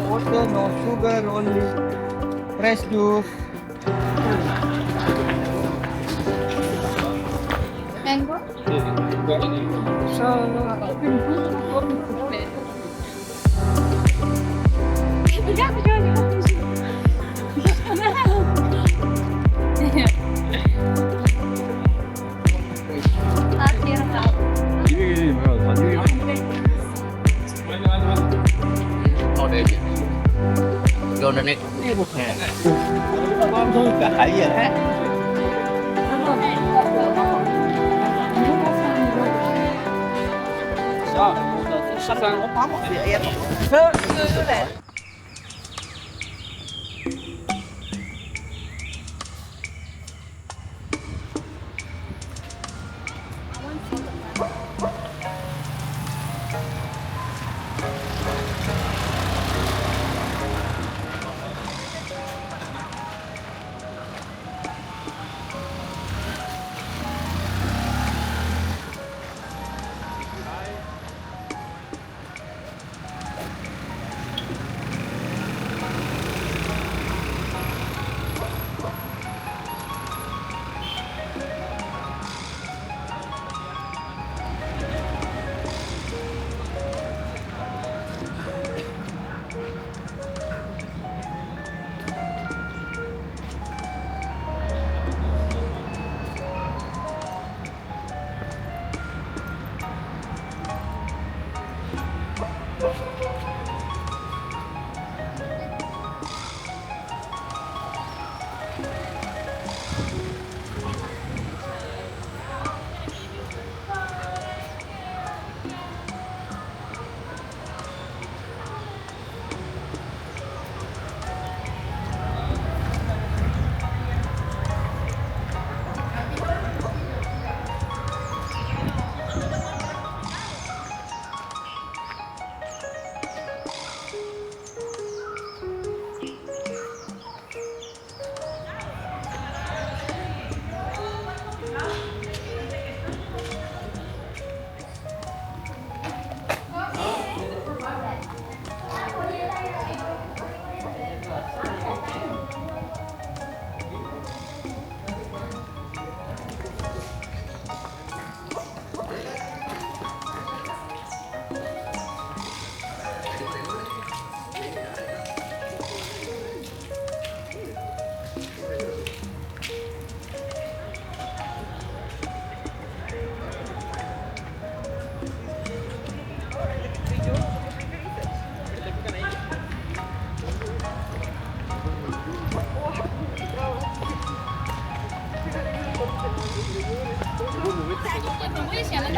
Water, no sugar, only fresh juice. Mango? Vô lên đi. Con thôi cả hải vậy ha. Sao? Sắp sang có một việc em.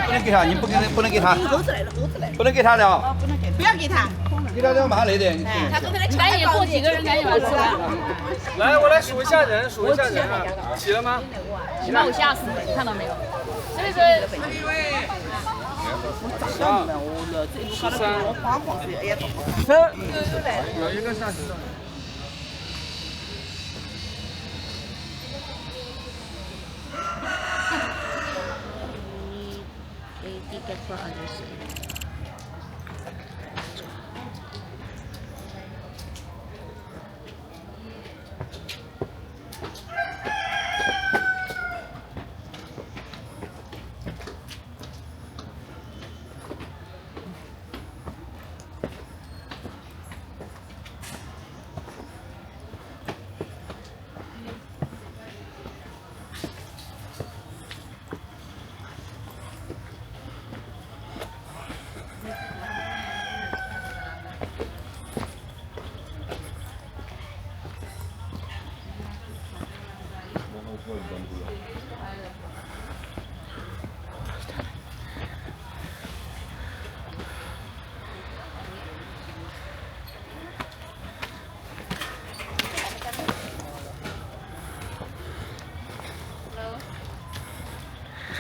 不能给他，你不能给他，不能给他了，不要给他。给他了马上来的。他刚才赶紧过几个人，赶紧把它吃完。来，我来数一下人，数一下人啊，齐了吗？你把我吓死了，你看到没有？所以说，有一个上去了。ticket for others.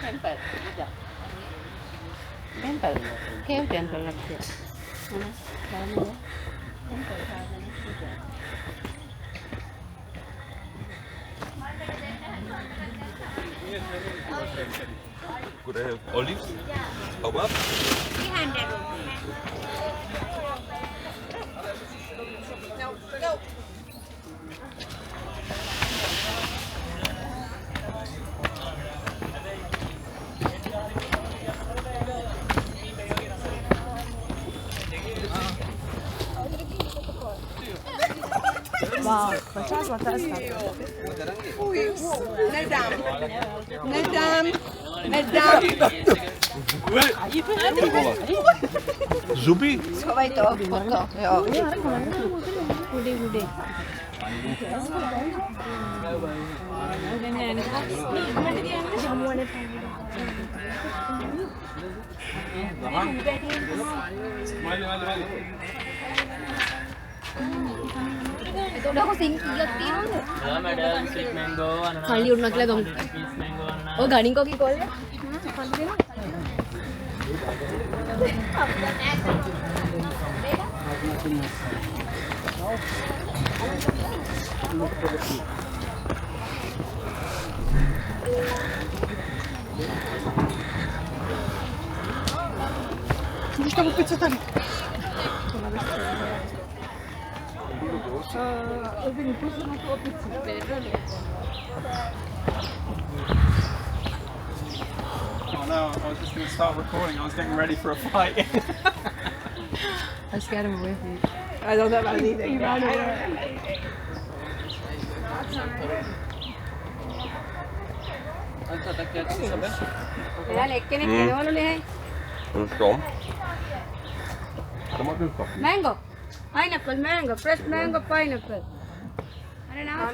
Temple, temple, cave temple like this. Temple. Could I have olives? How much? 300 Wow, fantastic, fantastic. Zubi? Schowaj to, foto, jo. Hudy, hudy. Itu udah aku singkir tiang. madam, sweet mango. खाली उड़ना के लिए तुम Peach mango. ओ गाड़ी को की call है Oh no, I was just going to start recording. I was getting ready for a fight. I scared him away from you. I don't have anything. He ran away. Kom. Mango, pineapple, mango, fresh mango, pineapple. Mango?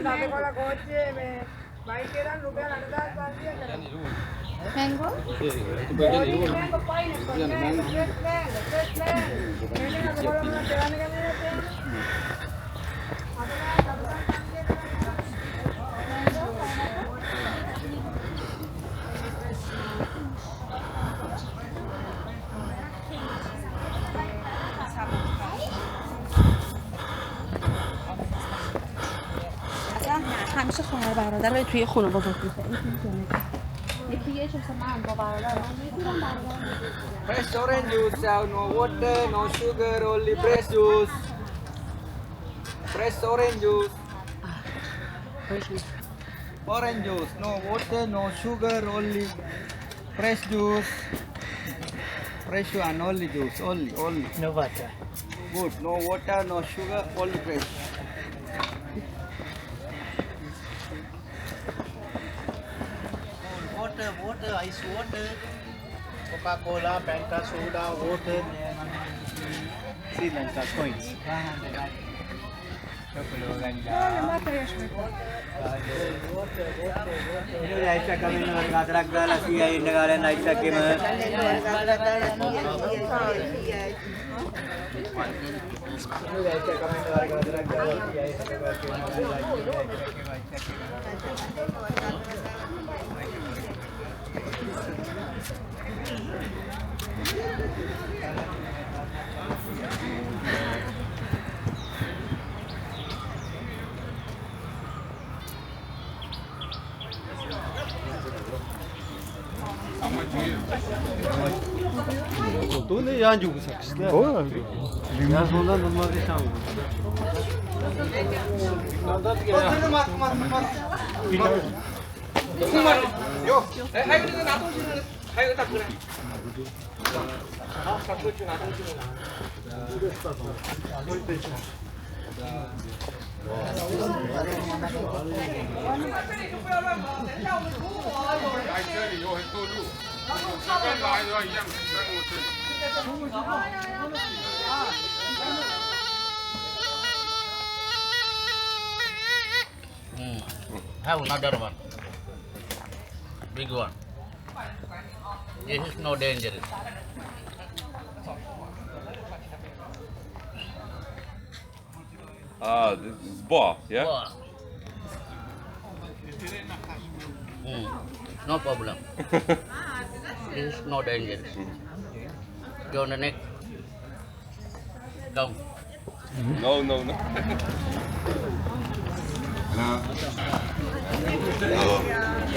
Mango, pineapple, mango, fresh mango, fresh mango. همیشه خواهر برادر رو توی خونه بزرگ می‌کنه. یکی یه چیز من با برادرم می‌گیرم برادرم. Fresh orange juice, no water, no sugar, only fresh juice. Fresh orange juice. Orange juice, no water, no sugar, only fresh juice. Fresh one, only juice, only. No water. Good, no water, no sugar, only fresh. Water, ice water, Coca-Cola, Fanta, soda, water, Sri Lanka coins. Ini Aisyah kami ngerak galah sih ini negara Aisyah kami. 또 내 안 주고 샀어. 야, 손다 너무 이상. Yo, ayo ini nato sini. Ayo tak kena. Tak kena nato sini. Have another one. Big one. This is no dangerous. Ah, this is boa, yeah? Wow. No problem. This is no dangerous. Go on the neck. Come. No. Oh.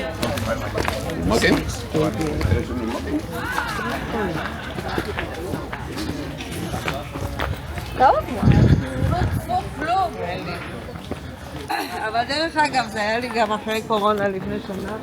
אבל דרך אגב, זה היה לי גם אחרי קורונה לפני שנה.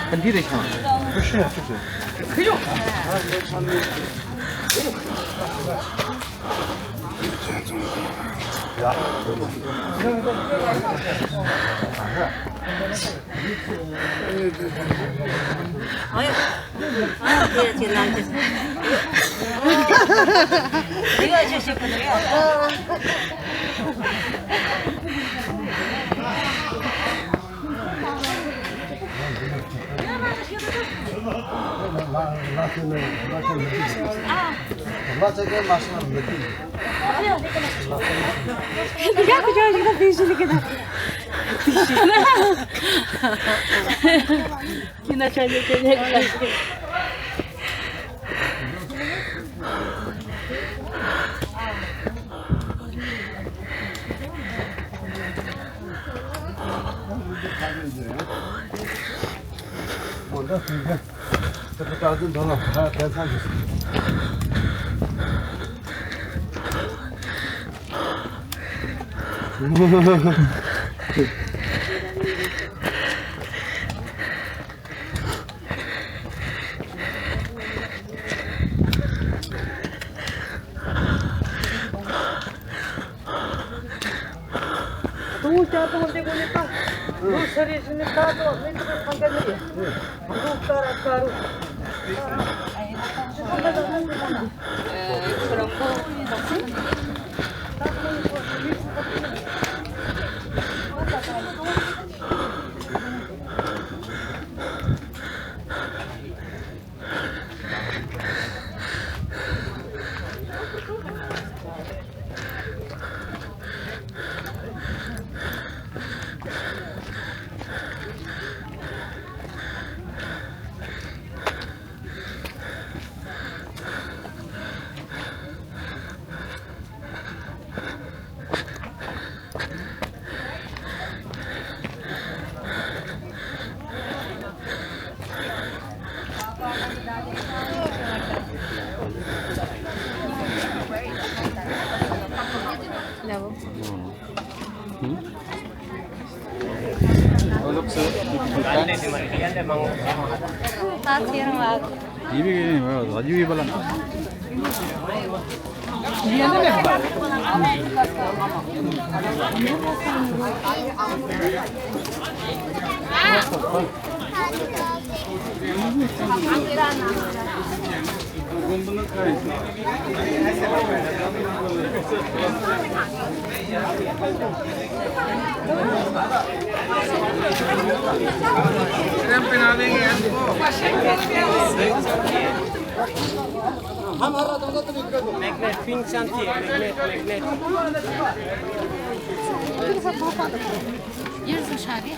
本地的枪？不是，就是。可以。这个到正头了，还要再上去。 200개 뭐야? 아주 이발란. Magnet, pink chanti, magnet. Yarısı şerbet.